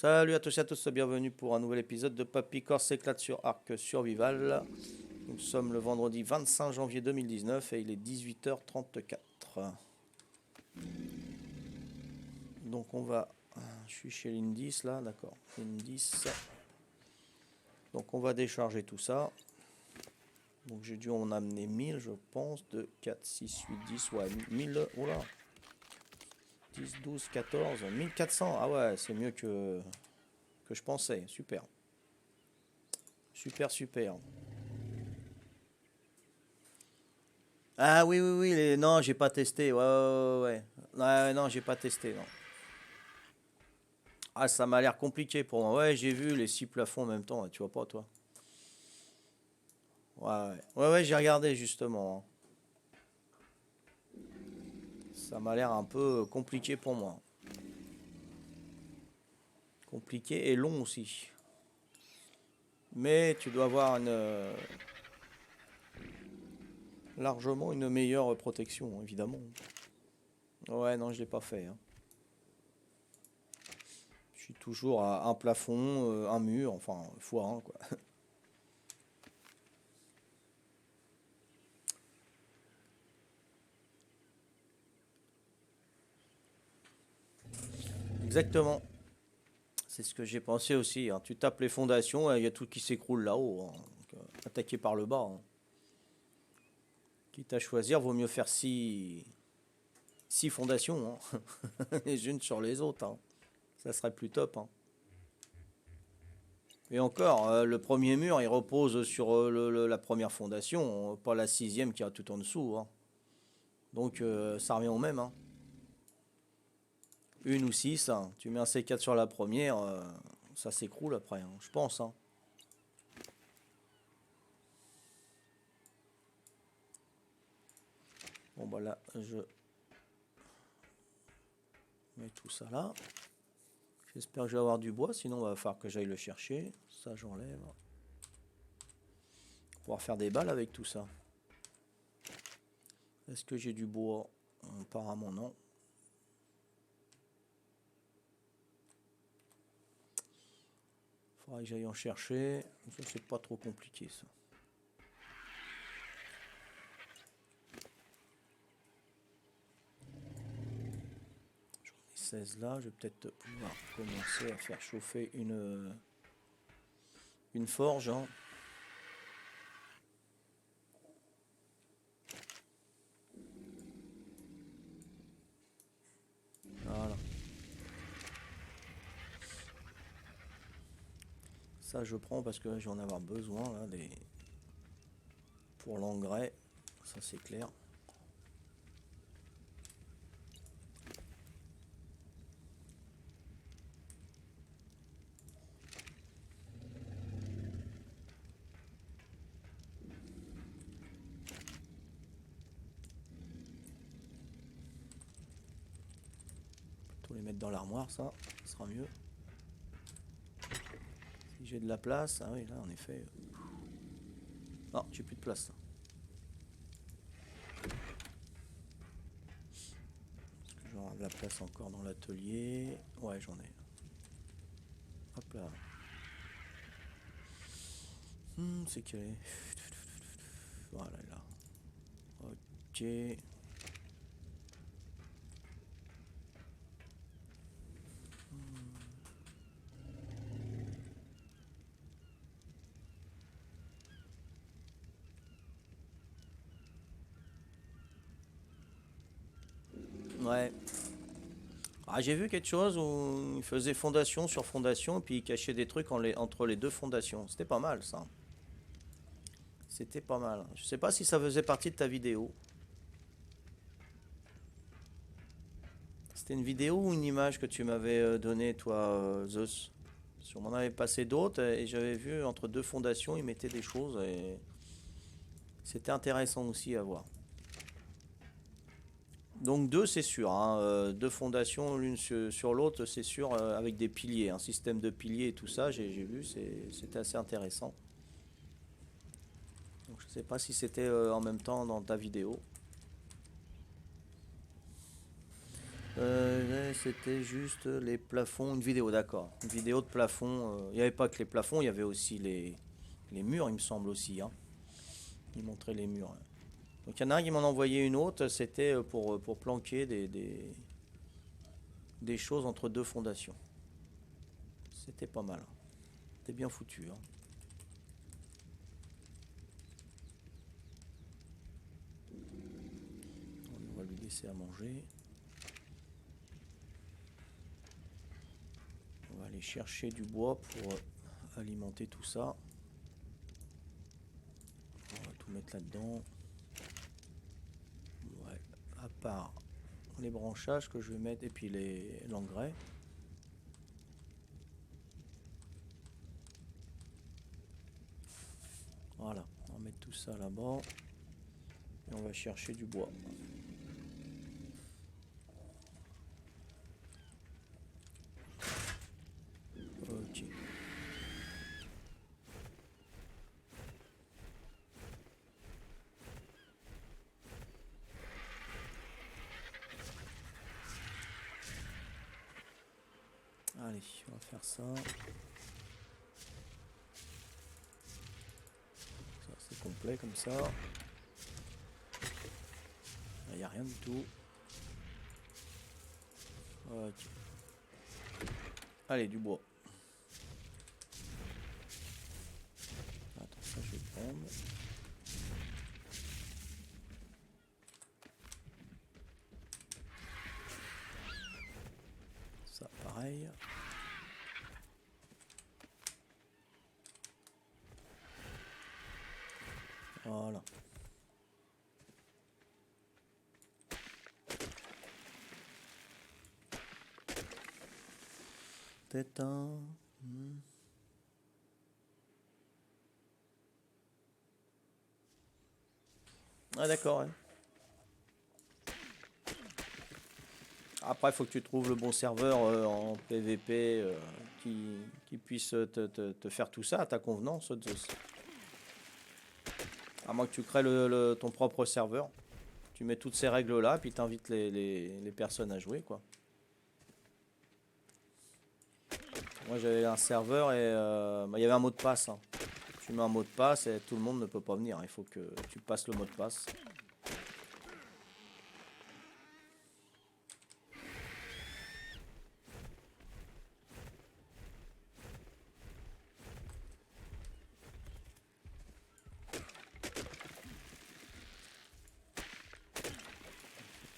Salut à tous et à tous, bienvenue pour un nouvel épisode de Papy Corse s'éclate sur Arc Survival. Nous sommes le vendredi 25 janvier 2019 et il est 18h34. Donc on va... Je suis chez l'Indis là, d'accord. Indis. Donc on va décharger tout ça. Donc j'ai dû en amener 1000 je pense. 2, 4, 6, 8, 10, ouais 1000... Oula 10, 12, 14, 1400. Ah ouais, c'est mieux que je pensais. Super. Super, super. Ah oui, oui, oui. Non, j'ai pas testé. Ouais, ouais, ouais. Ouais, non, j'ai pas testé. Non. Ah, ça m'a l'air compliqué pour moi. Ouais, j'ai vu les 6 plafonds en même temps. Tu vois pas, toi? Ouais, ouais. Ouais, ouais, j'ai regardé justement. Ça m'a l'air un peu compliqué pour moi. Compliqué et long aussi. Mais tu dois avoir largement une meilleure protection, évidemment. Ouais, non, je l'ai pas fait, hein. Je suis toujours à un plafond, un mur, enfin, fois un, quoi. Exactement. C'est ce que j'ai pensé aussi, hein. Tu tapes les fondations, il y a tout qui s'écroule là-haut, hein. Donc, attaquer par le bas, hein. Quitte à choisir, vaut mieux faire six fondations, hein. Les unes sur les autres, hein. Ça serait plus top, hein. Et encore, le premier mur, il repose sur la première fondation, pas la sixième qui a tout en dessous, hein. Donc ça revient au même, hein. Une ou six, hein. Tu mets un C4 sur la première, ça s'écroule après, hein, je pense, hein. Bon bah là, je mets tout ça là. J'espère que je vais avoir du bois, sinon il va falloir que j'aille le chercher. Ça j'enlève. Pour pouvoir faire des balles avec tout ça. Est-ce que j'ai du bois? Apparemment non. Faudra que j'aille en chercher. Ça c'est pas trop compliqué ça. J'en ai 16 là, je vais peut-être pouvoir commencer à faire chauffer une forge, hein. Voilà. Ça je prends parce que je vais en avoir besoin là, pour l'engrais, ça c'est clair. Tout les mettre dans l'armoire, ça sera mieux. Si j'ai de la place, ah oui là en effet. Non, j'ai plus de place là. Est-ce que j'aurai de la place encore dans l'atelier? Ouais, j'en ai. Hop là. C'est qu'elle est. Voilà là. Ok. Ouais. Ah, j'ai vu quelque chose où il faisait fondation sur fondation et puis il cachait des trucs entre les deux fondations. C'était pas mal ça. C'était pas mal. Je sais pas si ça faisait partie de ta vidéo. C'était une vidéo ou une image que tu m'avais donnée, toi, Zeus? On m'en avait passé d'autres et j'avais vu entre deux fondations, ils mettaient des choses et c'était intéressant aussi à voir. Donc deux, c'est sûr, hein, deux fondations l'une sur l'autre, c'est sûr, avec des piliers, un système de piliers et tout ça, j'ai vu, c'était assez intéressant. Donc je sais pas si c'était en même temps dans ta vidéo. C'était juste les plafonds, une vidéo, d'accord. Une vidéo de plafond. Il n'y avait pas que les plafonds, il y avait aussi les murs, il me semble aussi. Hein. Il montrait les murs. Hein. Donc il y en a un qui m'en a envoyé une autre, c'était pour planquer des choses entre deux fondations. C'était pas mal. C'était bien foutu. Hein. On va lui laisser à manger. On va aller chercher du bois pour alimenter tout ça. On va tout mettre là-dedans. Ouais, à part les branchages que je vais mettre et puis l'engrais. Voilà, on va mettre tout ça là-bas. Et on va chercher du bois. Ok. Allez, on va faire ça. Ça c'est complet comme ça. Il n'y a rien du tout. Ok. Allez, du bois. Attends, ça je vais prendre. Ça pareil. Voilà. Peut-être un... Ah d'accord, ouais. Après, il faut que tu trouves le bon serveur en PVP qui puisse te faire tout ça à ta convenance. À moins que tu crées ton propre serveur. Tu mets toutes ces règles là, puis tu invites les personnes à jouer, quoi. Moi j'avais un serveur et il y avait un mot de passe. Hein. Tu mets un mot de passe et tout le monde ne peut pas venir. Il faut que tu passes le mot de passe.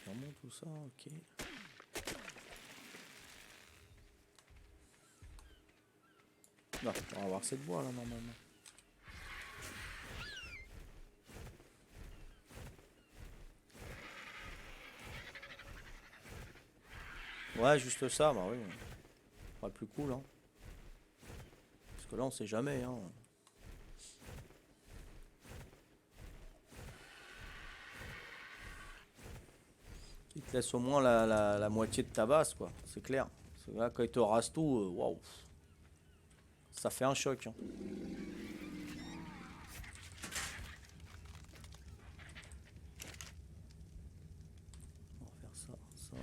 Vraiment tout ça, ok. Non, on va avoir cette bois là normalement. Ouais, juste ça, bah oui. Pas plus cool, hein. Parce que là, on sait jamais, hein. Il te laisse au moins la moitié de ta base, quoi. C'est clair. Parce que là, quand il te rase tout, waouh. Ça fait un choc. Hein. On va faire ça, ça.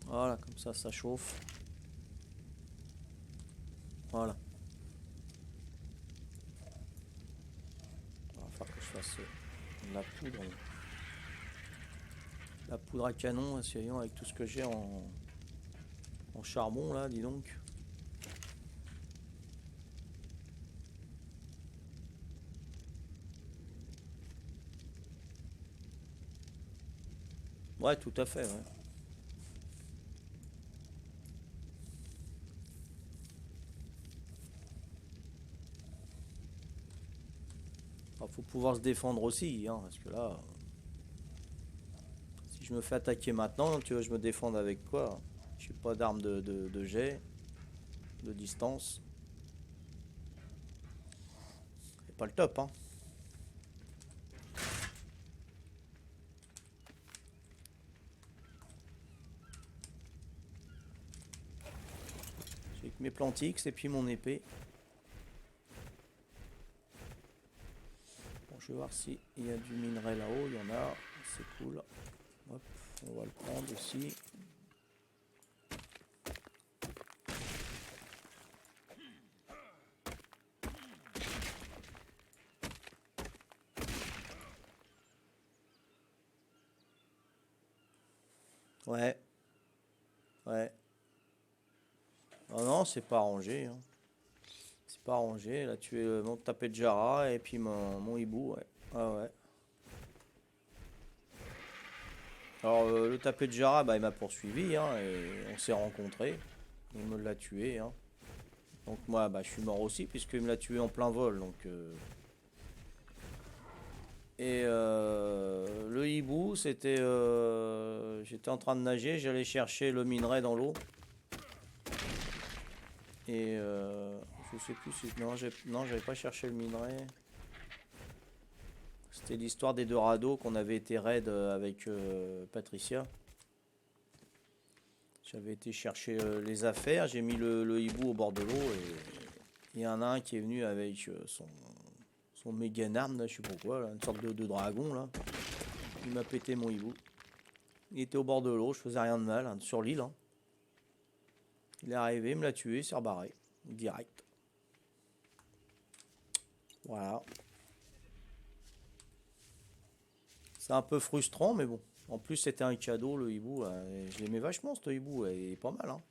Voilà, comme ça chauffe. Voilà. Il va falloir que je fasse de la poudre. La poudre à canon, essayons avec tout ce que j'ai en charbon là, dis donc. Ouais, tout à fait, ouais. Alors, faut pouvoir se défendre aussi, hein, parce que là, si je me fais attaquer maintenant, tu veux je me défende avec quoi? Je n'ai pas d'arme de jet, de distance. C'est pas le top, hein. Plantix et puis mon épée. Bon, je vais voir s'il y a du minerai là-haut. Il y en a. C'est cool. Hop, on va le prendre aussi. Ouais. Ouais. Oh non, c'est pas rangé. Hein. C'est pas rangé. Là, tu es mon tapé de Jara et puis mon hibou. Ouais. Ah ouais. Alors, le tapé de Jara, bah, il m'a poursuivi. Hein, et on s'est rencontrés. Il me l'a tué. Hein. Donc, moi, bah, je suis mort aussi puisqu'il me l'a tué en plein vol. Donc, et le hibou, c'était. J'étais en train de nager. J'allais chercher le minerai dans l'eau. Et je sais plus si... Non, j'avais pas cherché le minerai. C'était l'histoire des deux radeaux qu'on avait été raid avec Patricia. J'avais été chercher les affaires. J'ai mis le hibou au bord de l'eau. Et il y en a un qui est venu avec son méga arme, là, je sais pas quoi, là, une sorte de dragon. Là. Il m'a pété mon hibou. Il était au bord de l'eau, je faisais rien de mal, hein, sur l'île. Hein. Il est arrivé, il me l'a tué, il s'est rebarré. Direct. Voilà. C'est un peu frustrant, mais bon. En plus, c'était un cadeau, le hibou. Je l'aimais vachement, ce hibou. Il est pas mal. Hein.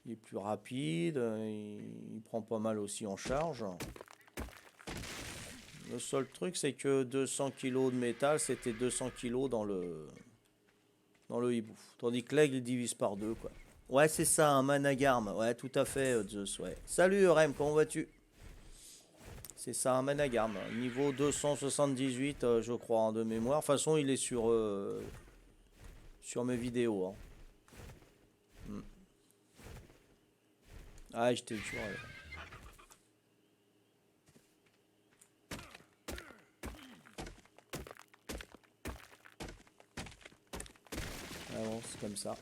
Il est plus rapide. Il prend pas mal aussi en charge. Le seul truc, c'est que 200 kg de métal, c'était 200 kg dans le hibou. Tandis que l'aigle, il divise par deux, quoi. Ouais, c'est ça, un managarme. Ouais, tout à fait, Zeus, ouais. Salut, Rem, comment vas-tu? C'est ça, un managarme. Niveau 278, je crois, hein, de mémoire. De toute façon, il est sur mes vidéos. Hein. Hmm. Ah, j'étais sûr. Ouais. Ah bon, c'est comme ça.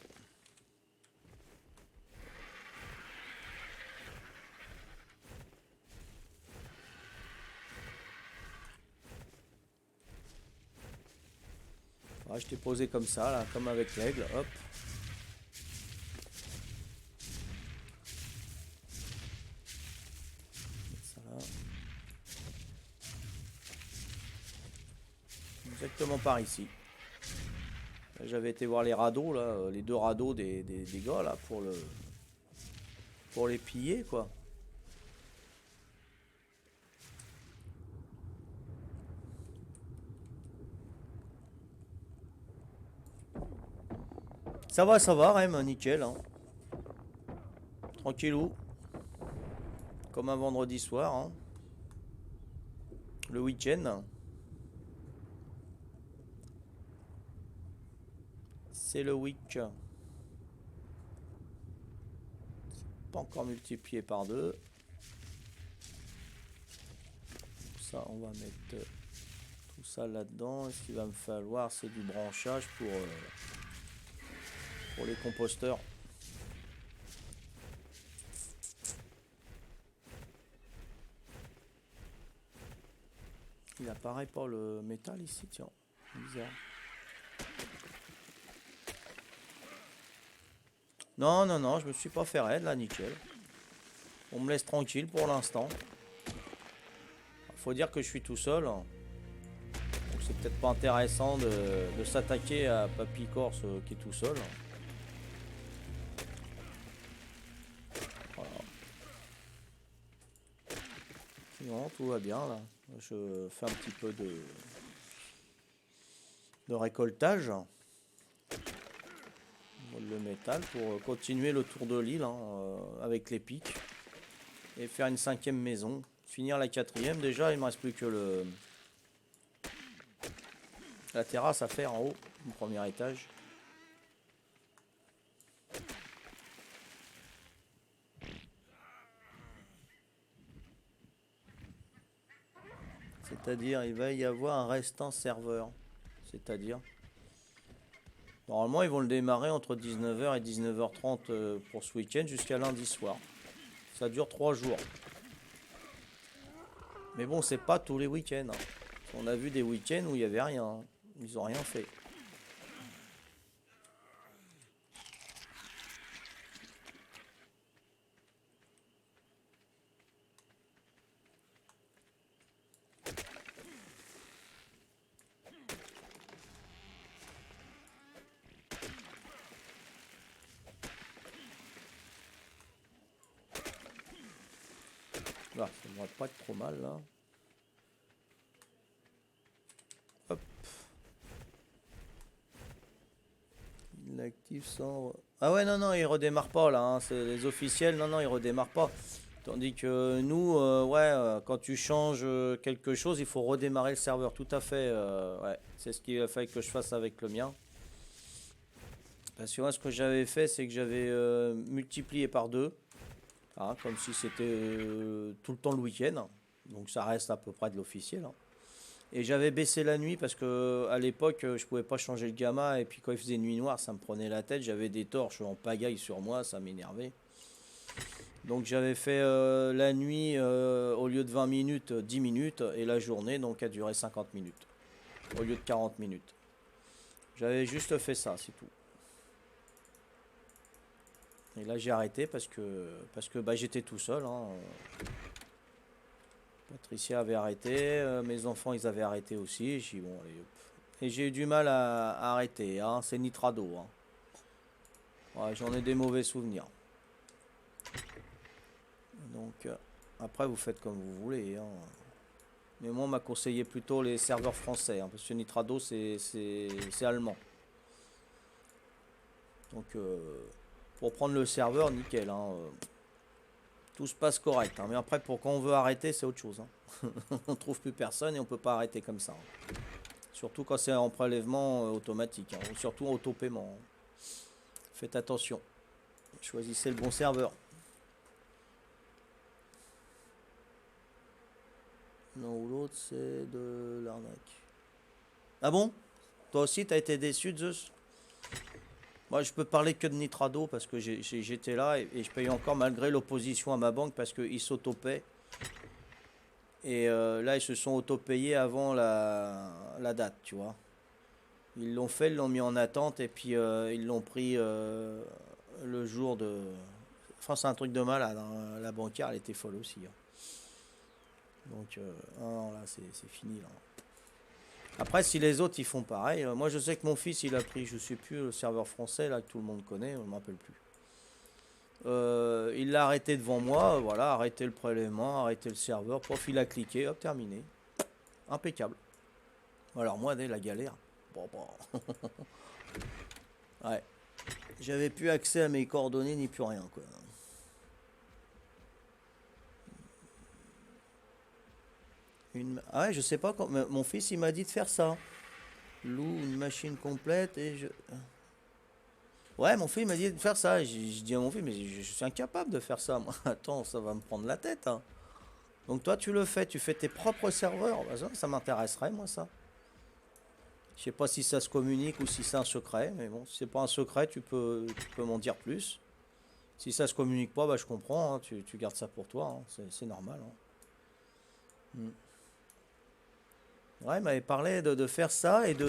Ah, je t'ai posé comme ça, là, comme avec l'aigle. Hop. Ça là. Exactement par ici. J'avais été voir les radeaux, là, les deux radeaux des gars, là, pour les piller, quoi. Ça va, Rem, nickel. Hein. Tranquillou. Comme un vendredi soir. Hein. Le week-end. C'est le week. Pas encore multiplié par deux. Ça, on va mettre tout ça là-dedans. Ce qu'il va me falloir, c'est du branchage pour les composteurs. Il apparaît pas le métal ici, tiens. Bizarre. Non, je me suis pas fait raid là, nickel. On me laisse tranquille pour l'instant. Faut dire que je suis tout seul. Donc c'est peut-être pas intéressant de s'attaquer à Papy Corse qui est tout seul. Voilà. Sinon, tout va bien là. Je fais un petit peu de récoltage. Le métal pour continuer le tour de l'île hein, avec les pics. Et faire une 5e maison. Finir la 4e. Déjà, il me reste plus que la terrasse à faire en haut, le premier étage. C'est-à-dire, il va y avoir un restant serveur. C'est-à-dire Normalement, ils vont le démarrer entre 19h et 19h30 pour ce week-end jusqu'à lundi soir. Ça dure 3 jours. Mais bon, c'est pas tous les week-ends. Hein. On a vu des week-ends où il n'y avait rien. Hein. Ils ont rien fait. Là, ça devrait pas être trop mal là. Hop. Il active sans... Ah ouais, non, non, il redémarre pas là. Hein. C'est les officiels, non, non, il redémarre pas. Tandis que nous, quand tu changes quelque chose, il faut redémarrer le serveur. Tout à fait, ouais. C'est ce qu'il a fallu que je fasse avec le mien. Parce que moi, ce que j'avais fait, c'est que j'avais multiplié par 2. Hein, comme si c'était tout le temps le week-end. Donc ça reste à peu près de l'officiel. Hein. Et j'avais baissé la nuit parce que à l'époque, je pouvais pas changer le gamma. Et puis quand il faisait nuit noire, ça me prenait la tête. J'avais des torches en pagaille sur moi, ça m'énervait. Donc j'avais fait la nuit au lieu de 20 minutes, 10 minutes. Et la journée, donc, a duré 50 minutes. Au lieu de 40 minutes. J'avais juste fait ça, c'est tout. Et là j'ai arrêté parce que bah, j'étais tout seul. Hein. Patricia avait arrêté, mes enfants ils avaient arrêté aussi. J'ai dit, bon, allez, hop. Et j'ai eu du mal à arrêter. Hein. C'est Nitrado. Hein. Ouais, j'en ai des mauvais souvenirs. Donc après vous faites comme vous voulez. Hein. Mais moi on m'a conseillé plutôt les serveurs français. Hein, parce que Nitrado c'est allemand. Donc pour prendre le serveur, nickel. Hein. Tout se passe correct. Hein. Mais après pour quand on veut arrêter c'est autre chose. Hein. On trouve plus personne et on peut pas arrêter comme ça. Hein. Surtout quand c'est en prélèvement automatique. Hein. Ou surtout en auto-paiement. Hein. Faites attention. Choisissez le bon serveur. L'un ou l'autre, c'est de l'arnaque. Ah bon? Toi aussi, t'as été déçu, Zeus? Moi, je peux parler que de Nitrado parce que j'étais là et je paye encore malgré l'opposition à ma banque parce qu'ils s'auto-paient. Et là, ils se sont auto-payés avant la date, tu vois. Ils l'ont fait, ils l'ont mis en attente et puis ils l'ont pris le jour de... Enfin, c'est un truc de malade. Hein. La banquière, elle était folle aussi. Hein. Donc, non, là, c'est fini. Là. Après, si les autres, ils font pareil. Moi, je sais que mon fils, il a pris, je sais plus, le serveur français, là, que tout le monde connaît. On ne me rappelle plus. Il l'a arrêté devant moi. Voilà, arrêté le prélèvement, arrêté le serveur. Pof, il a cliqué. Hop, terminé. Impeccable. Alors, moi, dès la galère. Bon, bon. Ouais. J'avais plus accès à mes coordonnées ni plus rien, quoi. Ah ouais, je sais pas. Mon fils, il m'a dit de faire ça. Loue une machine complète et je... Ouais, mon fils m'a dit de faire ça. J'ai dit à mon fils, mais je suis incapable de faire ça. Moi, attends, ça va me prendre la tête. Hein. Donc toi, tu le fais. Tu fais tes propres serveurs. Bah, ça m'intéresserait, moi, ça. Je sais pas si ça se communique ou si c'est un secret. Mais bon, si c'est pas un secret, tu peux m'en dire plus. Si ça se communique pas, bah, je comprends. Hein. Tu gardes ça pour toi. Hein. C'est normal. Hein. Hmm. Ouais, il m'avait parlé de faire ça et de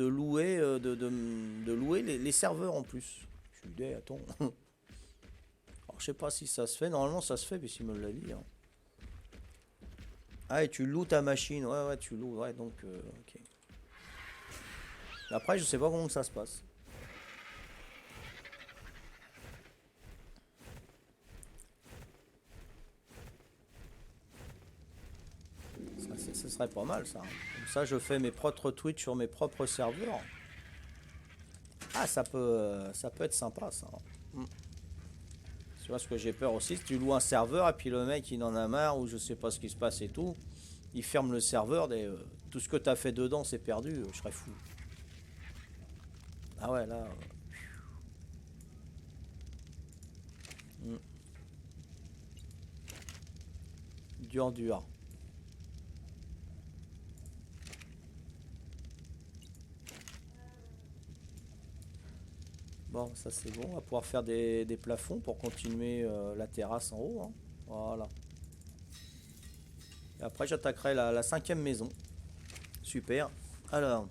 louer, de louer les serveurs en plus. Je lui dis, attends. Alors, je sais pas si ça se fait. Normalement, ça se fait, mais s'il me l'a dit. Hein. Ah, et tu loues ta machine. Ouais, ouais, tu loues. Ouais, donc, ok. Après, je sais pas comment ça se passe. Ça serait pas mal, ça. Comme ça, je fais mes propres Twitch sur mes propres serveurs. Ah, ça peut être sympa, ça. Hmm. Tu vois ce que j'ai peur aussi, si tu loues un serveur et puis le mec il en a marre ou je sais pas ce qui se passe et tout, il ferme le serveur, tout ce que tu as fait dedans c'est perdu, je serais fou. Ah ouais là. Hmm. Dur dur. Bon, ça c'est bon. On va pouvoir faire des plafonds pour continuer la terrasse en haut, hein. Voilà. Et après, j'attaquerai la cinquième maison. Super. Alors,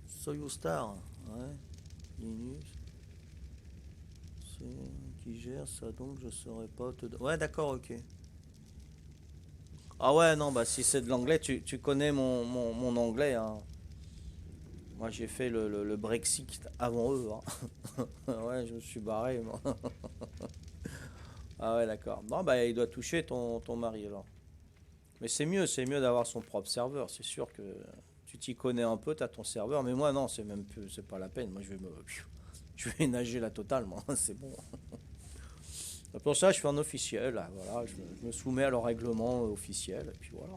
Soyustar. Ouais. Linux. C'est qui gère ça, donc je saurais pas te... Ouais, d'accord, ok. Ah ouais, non, bah si c'est de l'anglais, tu connais mon anglais, hein. Moi, j'ai fait le Brexit avant eux, hein. Ouais, je me suis barré, moi. Ah ouais, d'accord. Non, bah il doit toucher ton mari, alors. Mais c'est mieux d'avoir son propre serveur. C'est sûr que tu t'y connais un peu, t'as ton serveur. Mais moi, non, c'est même plus, c'est pas la peine. Moi, je vais nager la totale, moi. C'est bon. Pour ça, je fais un officiel, là, voilà. Je me soumets à leur règlement officiel, et puis voilà.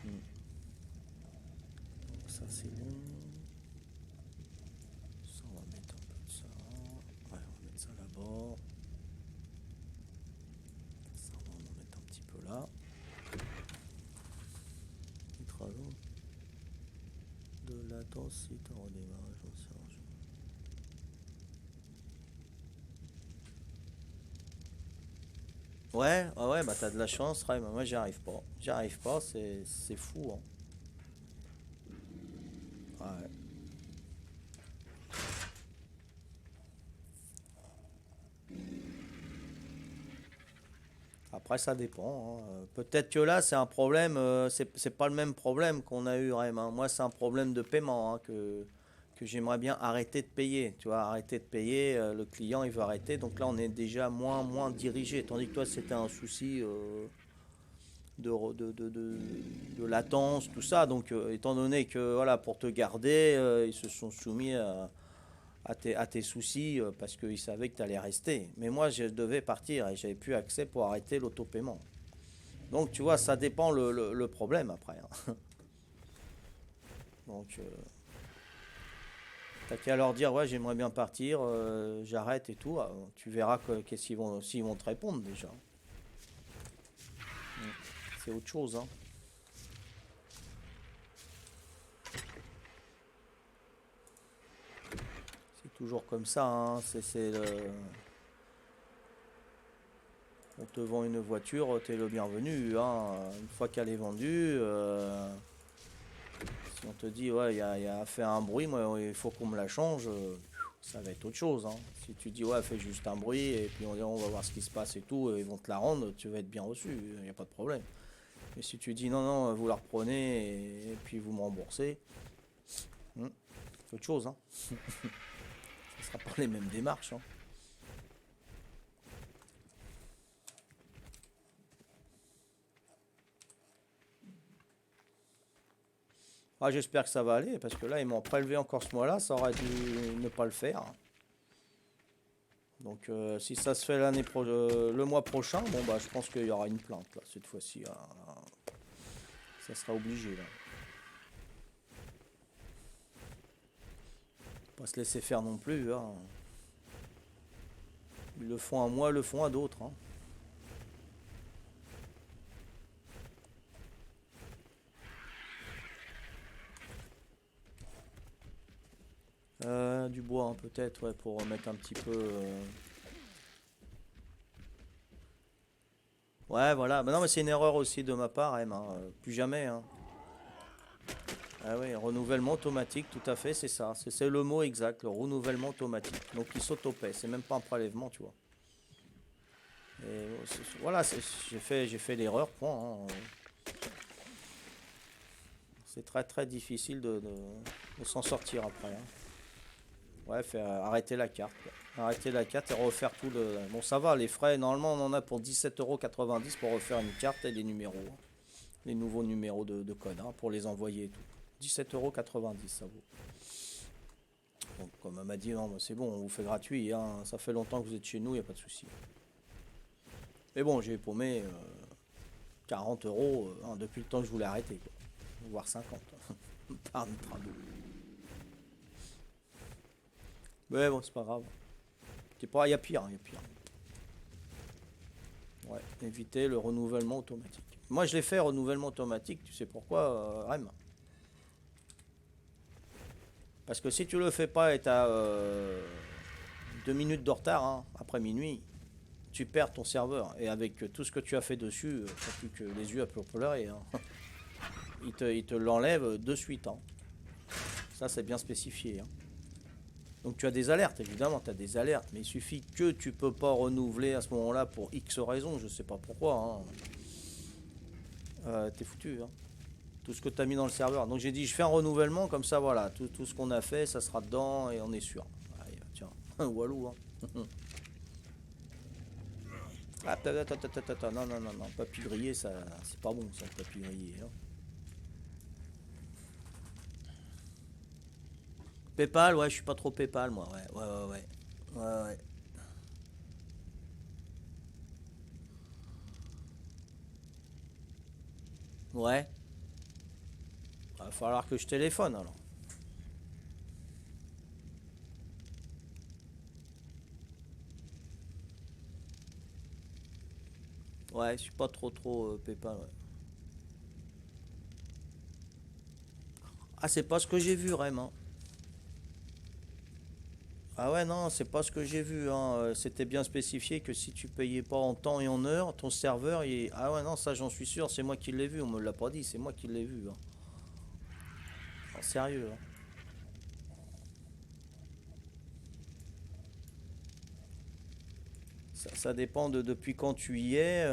Hmm. Ça, c'est bon. Ça, on va mettre un peu de ça. Ouais, on va mettre ça là-bas. Ça, on va en mettre un petit peu là. Les travaux de latence, si t'en redémarrage, j'en sais rien. Ouais, ouais, ouais, bah t'as de la chance, Ray. Moi, j'y arrive pas. J'y arrive pas, c'est fou, hein. Ouais. Après, ça dépend, hein. Peut-être que là, c'est un problème, c'est pas le même problème qu'on a eu, Rem, hein. Moi, c'est un problème de paiement, hein, que j'aimerais bien arrêter de payer. Tu vois, arrêter de payer, le client, il veut arrêter. Donc là, on est déjà moins dirigé. Tandis que toi, c'était un souci de latence, tout ça. Donc, étant donné que, voilà, pour te garder, ils se sont soumis à tes soucis parce qu'ils savaient que tu allais rester. Mais moi, je devais partir et j'avais plus accès pour arrêter l'autopaiement. Donc, tu vois, ça dépend le problème après, hein. Donc, t'as qu'à leur dire, ouais, j'aimerais bien partir, j'arrête et tout. Tu verras qu'est-ce qu'ils vont, s'ils vont te répondre déjà. C'est autre chose, hein. C'est toujours comme ça, hein. On te vend une voiture, t'es le bienvenu, hein. Une fois qu'elle est vendue, si on te dit, ouais, il a fait un bruit, moi, il faut qu'on me la change, ça va être autre chose, hein. Si tu dis, ouais, fais juste un bruit, et puis on va voir ce qui se passe et tout, et ils vont te la rendre, tu vas être bien reçu, il n'y a pas de problème. Mais si tu dis, non, non, vous la reprenez, et puis vous me remboursez, c'est autre chose, hein. Ce sera pas les mêmes démarches, hein. Ah, j'espère que ça va aller, parce que là, ils m'ont prélevé encore ce mois-là, ça aurait dû ne pas le faire. Donc, si ça se fait le mois prochain, bon, bah, je pense qu'il y aura une plainte, là, cette fois-ci, hein. Ça sera obligé, là. Pas se laisser faire non plus, hein. Ils le font à moi, ils le font à d'autres, hein. Du bois, hein, peut-être, ouais, pour remettre un petit peu. Ouais, voilà. Bah non, mais c'est une erreur aussi de ma part, M, hein. Plus jamais, hein. Ah oui, renouvellement automatique, tout à fait, c'est ça. C'est le mot exact, le renouvellement automatique. Donc il s'auto-paie, c'est même pas un prélèvement, tu vois. Et voilà, j'ai fait l'erreur, point, hein. C'est très très difficile de s'en sortir après, hein. Ouais, arrêter la carte, quoi. Arrêter la carte et refaire tout le. Bon, ça va, les frais, normalement on en a pour 17,90 € pour refaire une carte et les numéros, hein. Les nouveaux numéros de code, hein, pour les envoyer et tout. 17,90 € ça vaut. Donc, comme elle m'a dit, non, c'est bon, on vous fait gratuit, hein. Ça fait longtemps que vous êtes chez nous, il n'y a pas de souci. Mais bon, j'ai paumé 40 € hein, depuis le temps que je voulais arrêter, quoi. Voire 50 par Nitrado. Mais bon, c'est pas grave. Il y a pire, il y a pire. Ouais, éviter le renouvellement automatique. Moi, je l'ai fait renouvellement automatique, tu sais pourquoi, Rem? Parce que si tu le fais pas et t'as 2 minutes de retard, hein, après minuit, tu perds ton serveur. Et avec tout ce que tu as fait dessus, t'as plus que les yeux à pleurer. Hein. Il te l'enlève de suite. Hein. Ça, c'est bien spécifié. Hein. Donc tu as des alertes, évidemment, tu as des alertes. Mais il suffit que tu peux pas renouveler à ce moment-là pour X raisons, je sais pas pourquoi. Hein. T'es foutu. Hein. Tout ce que tu as mis dans le serveur. Donc j'ai dit, je fais un renouvellement, comme ça, voilà. Tout ce qu'on a fait, ça sera dedans et on est sûr. Allez, tiens, walou. Hein. Ah, attends, non, non, non, non, papy grillé, ça, c'est pas bon, ça, le papy grillé. Hein. PayPal, ouais, je suis pas trop PayPal, moi, ouais, ouais, ouais, ouais. Ouais, ouais. Ouais, va falloir que je téléphone alors. Ouais, je suis pas trop PayPal, ouais. Ah, c'est pas ce que j'ai vu, vraiment. Ah ouais, non, c'est pas ce que j'ai vu. Hein. C'était bien spécifié que si tu payais pas en temps et en heure, ton serveur, il... Ah ouais, non, ça j'en suis sûr, c'est moi qui l'ai vu. On me l'a pas dit, c'est moi qui l'ai vu. Hein. Ah, sérieux. Hein. Ça dépend de depuis quand tu y es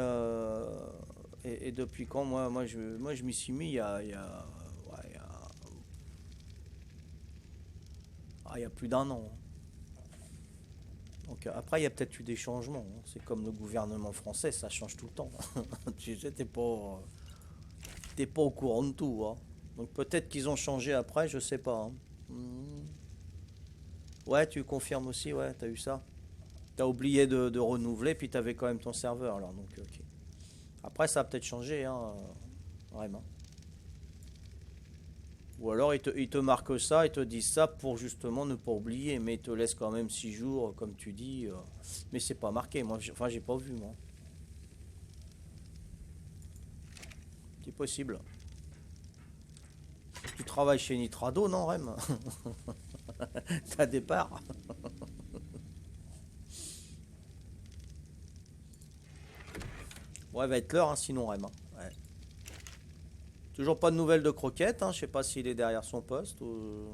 et depuis quand moi je m'y suis mis ouais, il y a plus d'1 an. Hein. Donc après, il y a peut-être eu des changements. Hein. C'est comme le gouvernement français, ça change tout le temps. Tu sais, t'es pas au courant de tout. Hein. Donc peut-être qu'ils ont changé après, je sais pas. Hein. Hmm. Ouais, tu confirmes aussi, ouais, t'as eu ça. T'as oublié de renouveler, puis t'avais quand même ton serveur, alors donc ok. Après, ça a peut-être changé, hein, vraiment. Ou alors ils te marquent ça, ils te disent ça pour justement ne pas oublier, mais ils te laissent quand même 6 jours, comme tu dis. Mais c'est pas marqué, moi, enfin j'ai pas vu moi. C'est possible. Tu travailles chez Nitrado, non, Rem? T'as des parts. Ouais, va être l'heure, hein, sinon, Rem. Hein. Ouais. Toujours pas de nouvelles de Croquette, hein, je sais pas s'il est derrière son poste ou...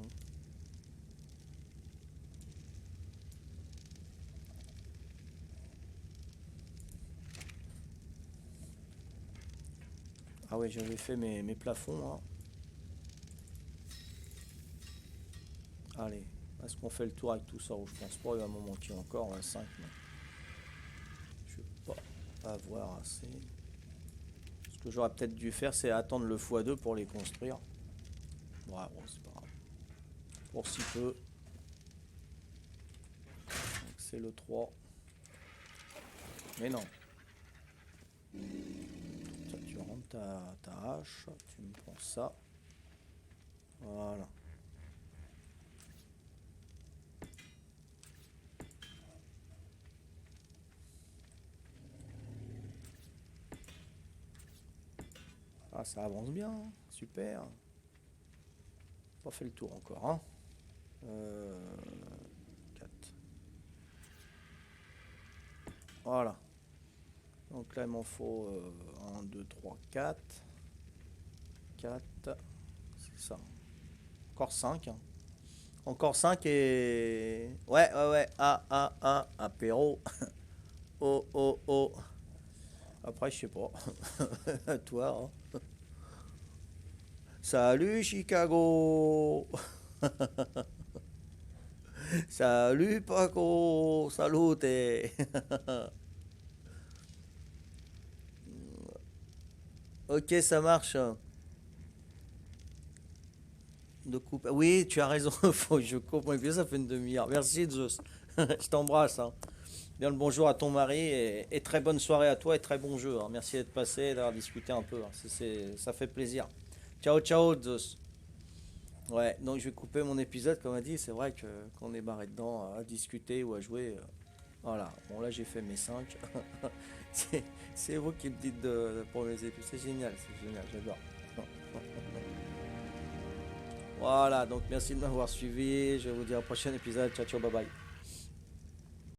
Ah ouais, j'avais fait mes plafonds. Hein. Allez, est-ce qu'on fait le tour avec tout ça ou je pense pas, il y a un moment qui est encore 5. Je vais pas avoir assez. Ce que j'aurais peut-être dû faire, c'est attendre le x2 pour les construire. Ouais, bon, c'est pas grave. Pour si peu. Donc c'est le 3. Mais non. Tu rentres ta hache, tu me prends ça. Voilà. Ah, ça avance bien. Hein. Super. Pas fait le tour encore. Hein. 4. Voilà. Donc là, il m'en faut 1, 2, 3, 4. 4. C'est ça. Encore 5. Hein. Encore 5 et... Ouais, ouais, ouais. Apéro. Oh, oh, oh. Après, je sais pas. Toi, hein. Salut Chicago. Salut Paco. Salute. Ok, ça marche. De coupe. Oui, tu as raison. Faut que je coupe. Et puis ça fait une demi-heure. Merci Zeus. Je t'embrasse. Hein. Bien le bonjour à ton mari et très bonne soirée à toi et très bon jeu. Hein. Merci d'être passé, d'avoir discuté un peu. Hein. Ça fait plaisir. Ciao, ciao Zeus. Ouais, donc je vais couper mon épisode, comme on a dit. C'est vrai que qu'on est barré dedans à discuter ou à jouer. Voilà. Bon, là j'ai fait mes 5. c'est c'est vous qui me dites pour mes épisodes. C'est génial, j'adore. Voilà, donc merci de m'avoir suivi. Je vous dis au prochain épisode. Ciao, ciao, bye bye.